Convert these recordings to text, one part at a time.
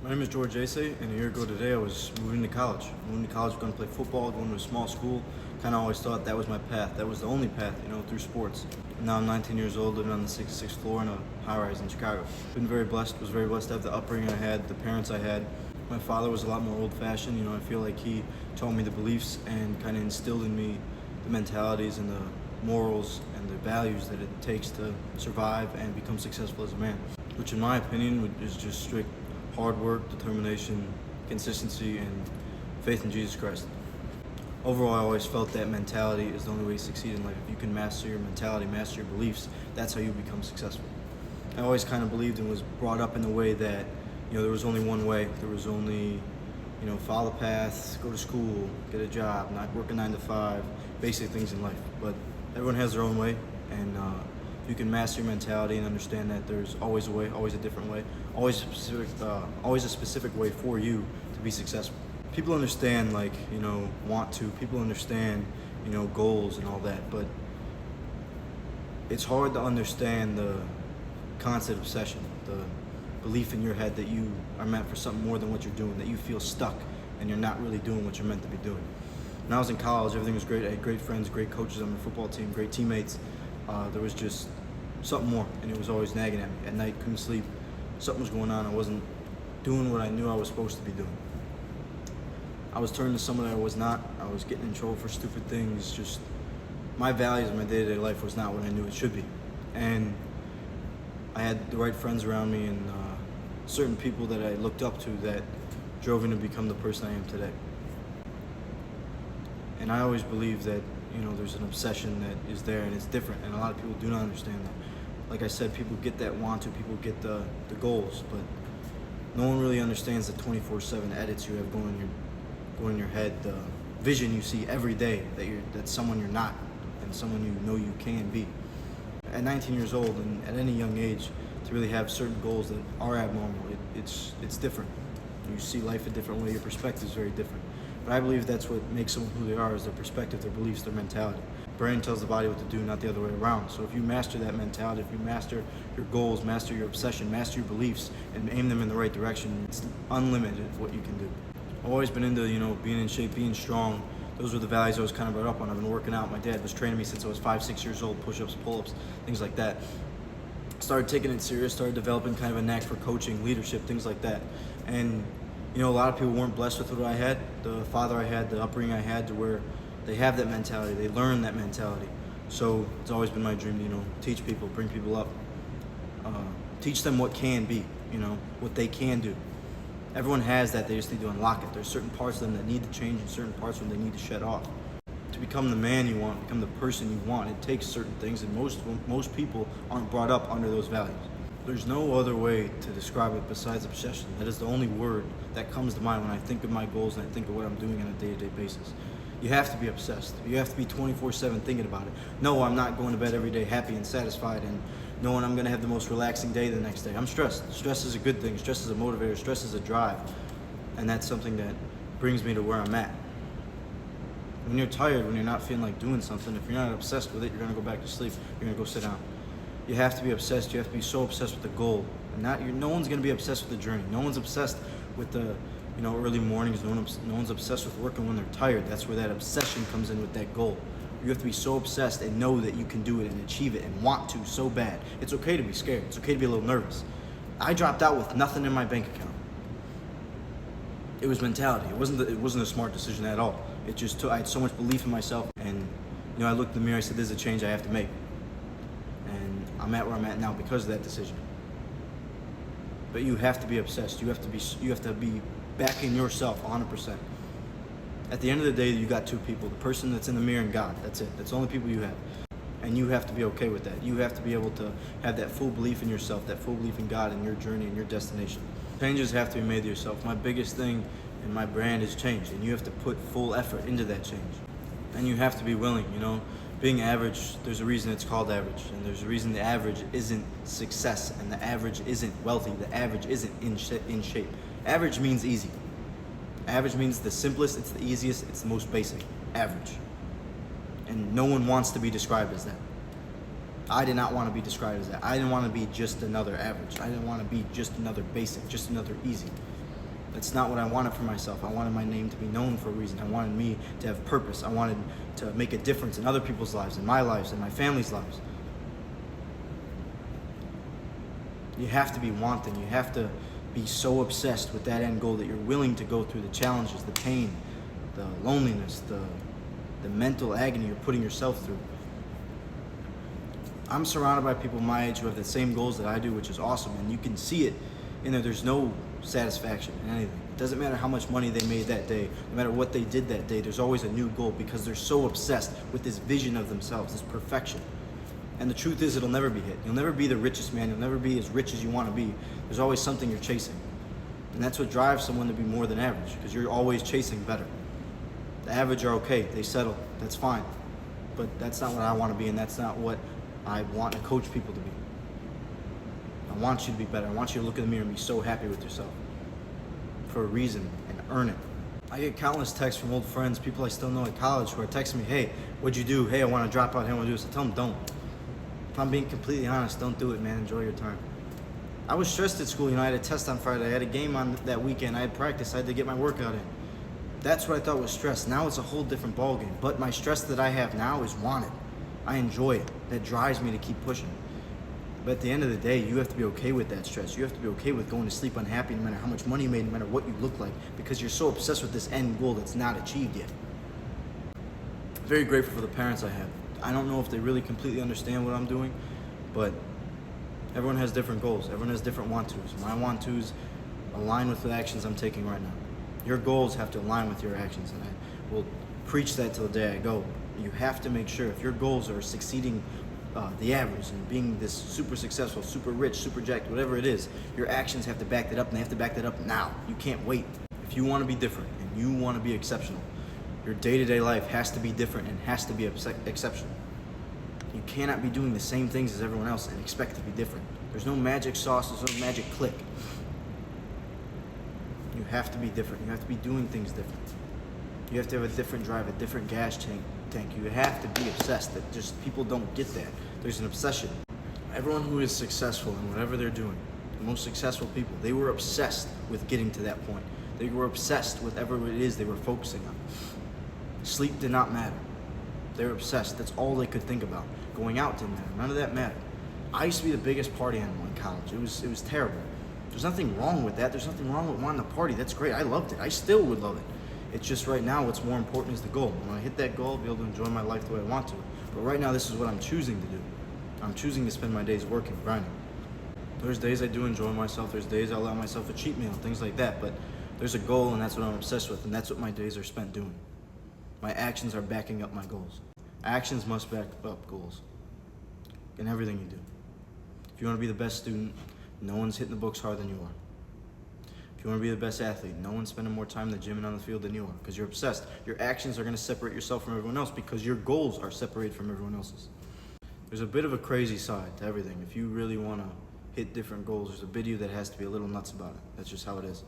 My name is George Asay, and a year ago today I was moving to college. Moving to college, going to play football, going to a small school. Kind of always thought that was my path. That was the only path, through sports. And now I'm 19 years old, living on the 66th floor in a high-rise in Chicago. Been very blessed. Was very blessed to have the upbringing I had, the parents I had. My father was a lot more old-fashioned. I feel like he taught me the beliefs and kind of instilled in me the mentalities and the morals and the values that it takes to survive and become successful as a man. Which, in my opinion, is just strict hard work, determination, consistency, and faith in Jesus Christ. Overall, I always felt that mentality is the only way to succeed in life. If you can master your mentality, master your beliefs, that's how you become successful. I always kind of believed and was brought up in the way that, there was only one way. There was only, follow the path, go to school, get a job, not work a 9 to 5, basic things in life. But everyone has their own way, and if you can master your mentality and understand that there's always a way, always a different way, always a specific way for you to be successful. People understand, people understand, goals and all that, but it's hard to understand the constant obsession, the belief in your head that you are meant for something more than what you're doing, that you feel stuck and you're not really doing what you're meant to be doing. When I was in college, everything was great. I had great friends, great coaches on the football team, great teammates. There was just something more, and it was always nagging at me. At night, couldn't sleep. Something was going on. I wasn't doing what I knew I was supposed to be doing. I was turning to someone that I was not. I was getting in trouble for stupid things. Just my values in my day-to-day life was not what I knew it should be. And I had the right friends around me and certain people that I looked up to that drove me to become the person I am today. And I always believe that there's an obsession that is there and it's different, and a lot of people do not understand that. Like I said, people get that want to, people get the goals, but no one really understands the 24/7 edits you have going in your head, the vision you see every day that's someone you're not and someone you can be. At 19 years old and at any young age, to really have certain goals that are abnormal, it's different. You see life a different way, your perspective is very different. But I believe that's what makes someone who they are, is their perspective, their beliefs, their mentality. Brain tells the body what to do, not the other way around. So if you master that mentality, if you master your goals, master your obsession, master your beliefs, and aim them in the right direction, it's unlimited what you can do. I've always been into, being in shape, being strong. Those were the values I was kind of brought up on. I've been working out. My dad was training me since I was 5, 6 years old, push-ups, pull-ups, things like that. Started taking it serious, started developing kind of a knack for coaching, leadership, things like that. And a lot of people weren't blessed with what I had, the father I had, the upbringing I had, to where they have that mentality, they learn that mentality. So it's always been my dream to, teach people, bring people up, teach them what can be, what they can do. Everyone has that, they just need to unlock it. There's certain parts of them that need to change and certain parts of them they need to shed off. To become the man you want, become the person you want, it takes certain things, and most people aren't brought up under those values. There's no other way to describe it besides obsession. That is the only word that comes to mind when I think of my goals and I think of what I'm doing on a day-to-day basis. You have to be obsessed. You have to be 24/7 thinking about it. No, I'm not going to bed every day happy and satisfied and knowing I'm going to have the most relaxing day the next day. I'm stressed. Stress is a good thing. Stress is a motivator. Stress is a drive. And that's something that brings me to where I'm at. When you're tired, when you're not feeling like doing something, if you're not obsessed with it, you're going to go back to sleep. You're going to go sit down. You have to be obsessed. You have to be so obsessed with the goal. And no one's going to be obsessed with the journey. No one's obsessed with the early mornings. No one's obsessed with working when they're tired. That's where that obsession comes in with that goal. You have to be so obsessed and know that you can do it and achieve it and want to so bad. It's okay to be scared. It's okay to be a little nervous. I dropped out with nothing in my bank account. It was mentality. It wasn't a smart decision at all. I had so much belief in myself, and I looked in the mirror. I said, "This is a change I have to make." And I'm at where I'm at now because of that decision. But you have to be obsessed. You have to be backing yourself 100%. At the end of the day, you got two people: the person that's in the mirror and God. That's it. That's the only people you have. And you have to be okay with that. You have to be able to have that full belief in yourself, that full belief in God and your journey and your destination. Changes have to be made to yourself. My biggest thing in my brand is change, and you have to put full effort into that change. And you have to be willing, Being average, there's a reason it's called average, and there's a reason the average isn't success, and the average isn't wealthy, the average isn't in shape. Average means easy. Average means the simplest, it's the easiest, it's the most basic. Average. And no one wants to be described as that. I did not want to be described as that. I didn't want to be just another average. I didn't want to be just another basic, just another easy. That's not what I wanted for myself. I wanted my name to be known for a reason. I wanted me to have purpose. I wanted to make a difference in other people's lives, in my lives, in my family's lives. You have to be wanting. You have to be so obsessed with that end goal that you're willing to go through the challenges, the pain, the loneliness, the mental agony you're putting yourself through. I'm surrounded by people my age who have the same goals that I do, which is awesome, and you can see it in there. There's no satisfaction in anything. It doesn't matter how much money they made that day, no matter what they did that day, there's always a new goal because they're so obsessed with this vision of themselves, this perfection. And the truth is, it'll never be hit. You'll never be the richest man. You'll never be as rich as you want to be. There's always something you're chasing. And that's what drives someone to be more than average, because you're always chasing better. The average are okay. They settle. That's fine. But that's not what I want to be, and that's not what I want to coach people to be. I want you to be better. I want you to look in the mirror and be so happy with yourself for a reason and earn it. I get countless texts from old friends, people I still know at college, who are texting me, hey, what'd you do? Hey, I want to drop out. Hey, I want to do this. I tell them, don't. If I'm being completely honest, don't do it, man. Enjoy your time. I was stressed at school. I had a test on Friday. I had a game on that weekend. I had practice. I had to get my workout in. That's what I thought was stress. Now it's a whole different ballgame. But my stress that I have now is wanted. I enjoy it. That drives me to keep pushing. But at the end of the day, you have to be okay with that stress. You have to be okay with going to sleep unhappy no matter how much money you made, no matter what you look like, because you're so obsessed with this end goal that's not achieved yet. I'm very grateful for the parents I have. I don't know if they really completely understand what I'm doing, but everyone has different goals. Everyone has different want-tos. My want-tos align with the actions I'm taking right now. Your goals have to align with your actions, and I will preach that till the day I go. You have to make sure if your goals are succeeding the average and being this super successful, super rich, super jacked, whatever it is, your actions have to back that up, and they have to back that up now. You can't wait. If you want to be different and you want to be exceptional, your day-to-day life has to be different and has to be exceptional. You cannot be doing the same things as everyone else and expect to be different. There's no magic sauce, there's no magic click. You have to be different. You have to be doing things different. You have to have a different drive, a different gas tank. You have to be obsessed. That just people don't get that. There's an obsession. Everyone who is successful in whatever they're doing, the most successful people, they were obsessed with getting to that point. They were obsessed with whatever it is they were focusing on. Sleep did not matter. They were obsessed. That's all they could think about. Going out didn't matter. None of that mattered. I used to be the biggest party animal in college. It was terrible. There's nothing wrong with that. There's nothing wrong with wanting to party. That's great. I loved it. I still would love it. It's just right now what's more important is the goal. When I hit that goal, I'll be able to enjoy my life the way I want to. But right now, this is what I'm choosing to do. I'm choosing to spend my days working, grinding. There's days I do enjoy myself. There's days I allow myself a cheat meal, things like that. But there's a goal, and that's what I'm obsessed with, and that's what my days are spent doing. My actions are backing up my goals. Actions must back up goals in everything you do. If you want to be the best student, no one's hitting the books harder than you are. If you want to be the best athlete, no one's spending more time in the gym and on the field than you are, because you're obsessed. Your actions are going to separate yourself from everyone else because your goals are separated from everyone else's. There's a bit of a crazy side to everything. If you really want to hit different goals, there's a bit of you that has to be a little nuts about it. That's just how it is.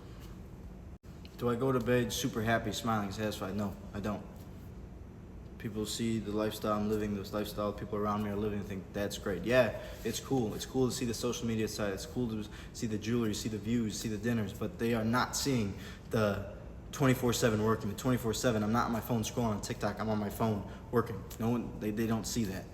Do I go to bed super happy, smiling, satisfied? No, I don't. People see the lifestyle I'm living, this lifestyle people around me are living, and think that's great. Yeah, it's cool. It's cool to see the social media side. It's cool to see the jewelry, see the views, see the dinners, but they are not seeing the 24/7 working, the 24/7. I'm not on my phone scrolling on TikTok. I'm on my phone working. No one, they don't see that.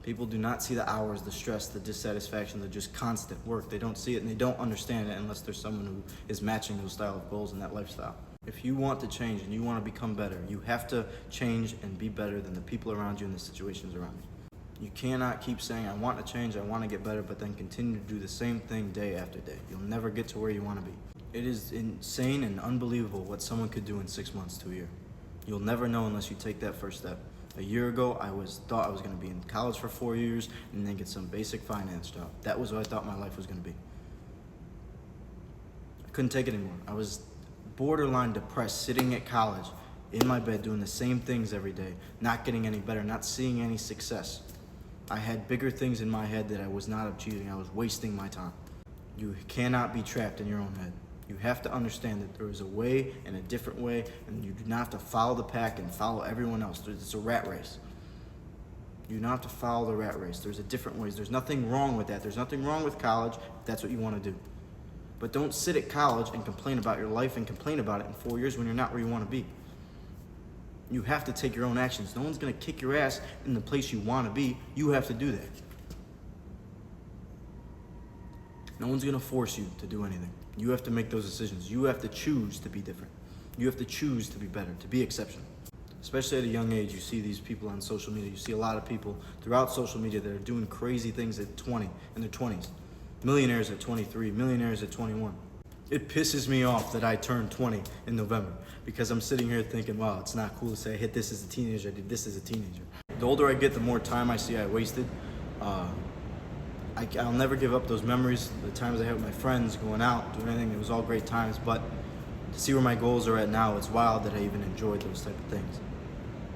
People do not see the hours, the stress, the dissatisfaction, the just constant work. They don't see it, and they don't understand it unless there's someone who is matching those style of goals and that lifestyle. If you want to change and you want to become better, you have to change and be better than the people around you and the situations around you. You cannot keep saying, I want to change, I want to get better, but then continue to do the same thing day after day. You'll never get to where you want to be. It is insane and unbelievable what someone could do in 6 months to a year. You'll never know unless you take that first step. A year ago, I thought I was going to be in college for 4 years and then get some basic finance job. That was what I thought my life was going to be. I couldn't take it anymore. I was borderline depressed, sitting at college in my bed doing the same things every day, not getting any better, not seeing any success. I had bigger things in my head that I was not achieving. I was wasting my time. You cannot be trapped in your own head. You have to understand that there is a way and a different way, and you do not have to follow the pack and follow everyone else. It's a rat race. You don't have to follow the rat race. There's a different ways. There's nothing wrong with that. There's nothing wrong with college if that's what you want to do. But don't sit at college and complain about your life and complain about it in 4 years when you're not where you want to be. You have to take your own actions. No one's going to kick your ass in the place you want to be. You have to do that. No one's going to force you to do anything. You have to make those decisions. You have to choose to be different. You have to choose to be better, to be exceptional. Especially at a young age, you see these people on social media. You see a lot of people throughout social media that are doing crazy things at 20, in their 20s. Millionaires at 23, millionaires at 21. It pisses me off that I turned 20 in November because I'm sitting here thinking, wow, it's not cool to say I hit this as a teenager, I did this as a teenager. The older I get, the more time I see I wasted. I'll never give up those memories, the times I had with my friends, going out, doing anything. It was all great times, but to see where my goals are at now, it's wild that I even enjoyed those type of things.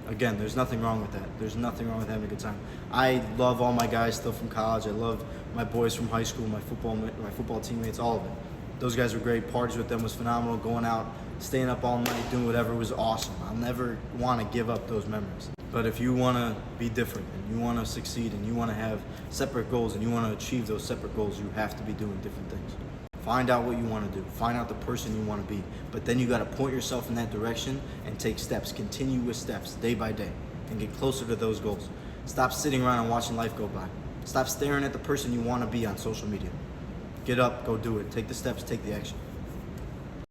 Again, there's nothing wrong with that. There's nothing wrong with having a good time. I love all my guys still from college. I love my boys from high school, my football teammates, all of it. Those guys were great. Parties with them was phenomenal. Going out, staying up all night, doing whatever was awesome. I'll never want to give up those memories. But if you want to be different and you want to succeed and you want to have separate goals and you want to achieve those separate goals, you have to be doing different things. Find out what you want to do. Find out the person you want to be. But then you got to point yourself in that direction and take steps, continuous steps, day by day, and get closer to those goals. Stop sitting around and watching life go by. Stop staring at the person you want to be on social media. Get up, go do it. Take the steps, take the action.